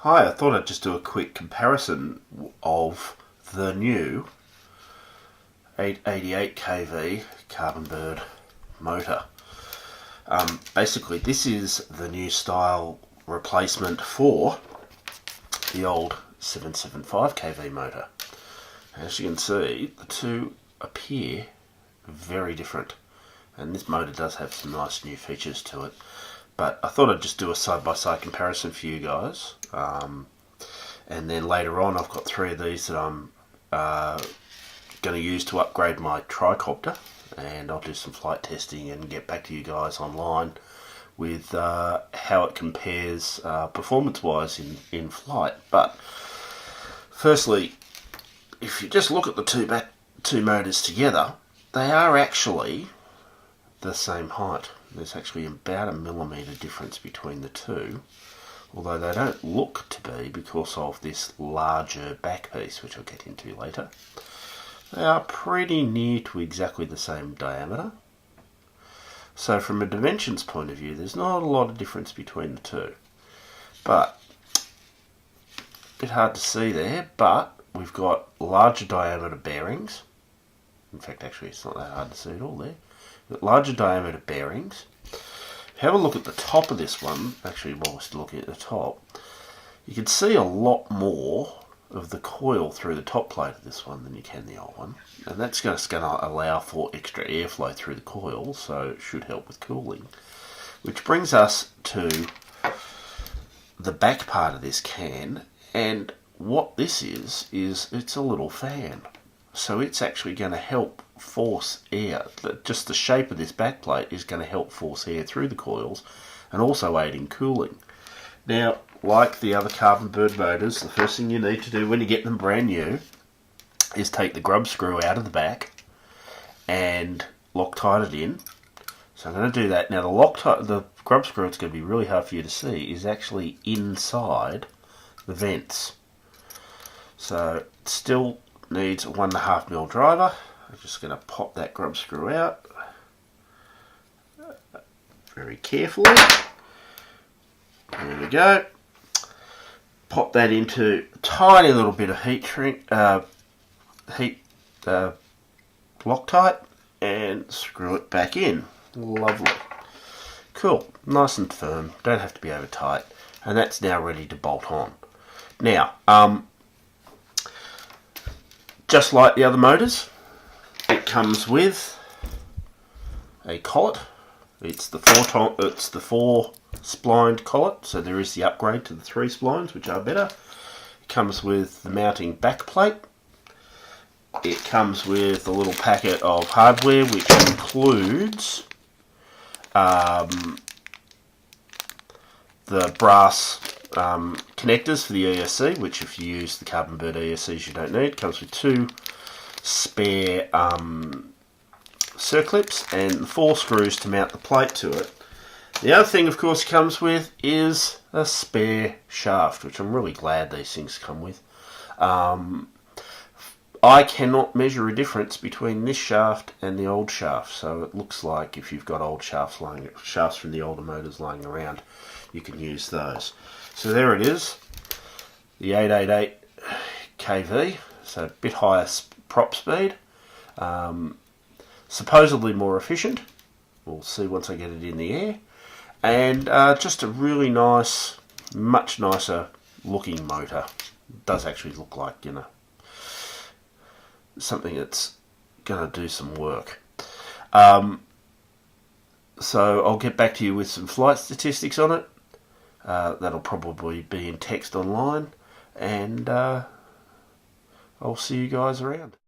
Hi, I thought I'd just do a quick comparison of the new 888 kV CarbonBird motor. Basically, this is the new style replacement for the old 775 kV motor. As you can see, the two appear very different, and this motor does have some nice new features to it. But I thought I'd just do a side-by-side comparison for you guys. And then later on, I've got three of these that I'm going to use to upgrade my tricopter. And I'll do some flight testing and get back to you guys online with how it compares performance-wise in flight. But firstly, if you just look at the two motors together, they are actually the same height. There's actually about a millimetre difference between the two, although they don't look to be because of this larger back piece, which I'll get into later. They are pretty near to exactly the same diameter. So from a dimensions point of view, there's not a lot of difference between the two. But, a bit hard to see there, but we've got larger diameter bearings. In fact, actually it's not that hard to see at all there. Larger diameter bearings. Have a look at the top of this one. Actually, while we're still looking at the top, you can see a lot more of the coil through the top plate of this one than you can the old one, and that's just going to allow for extra airflow through the coil, so it should help with cooling. Which brings us to the back part of this can, and what this is it's a little fan. So it's actually going to help force air. Just the shape of this back plate is going to help force air through the coils and also aid in cooling. Now, like the other CarbonBird motors, the first thing you need to do when you get them brand new is take the grub screw out of the back and Loctite it in. So I'm going to do that. Now the grub screw, it's going to be really hard for you to see, is actually inside the vents. So it still needs a 1.5mm driver. I'm just going to pop that grub screw out very carefully. There we go. Pop that into a tiny little bit of heat Loctite and screw it back in. Lovely. Cool. Nice and firm. Don't have to be over tight. And that's now ready to bolt on. Now, just like the other motors, it comes with a collet. It's the four splined collet, so there is the upgrade to the 3 splines, which are better. It comes with the mounting back plate. It comes with a little packet of hardware, which includes the brass connectors for the ESC, which if you use the CarbonBird ESCs you don't need. It comes with 2 spare circlips and 4 screws to mount the plate to it. The other thing, of course, it comes with is a spare shaft, which I'm really glad these things come with. I cannot measure a difference between this shaft and the old shaft, so it looks like if you've got old shafts from the older motors lying around, you can use those. So there it is, the 888 kV, so a bit higher prop speed, supposedly more efficient. We'll see once I get it in the air, and just a really nice, much nicer looking motor. It does actually look like, something that's going to do some work. So I'll get back to you with some flight statistics on it. That'll probably be in text online, and I'll see you guys around.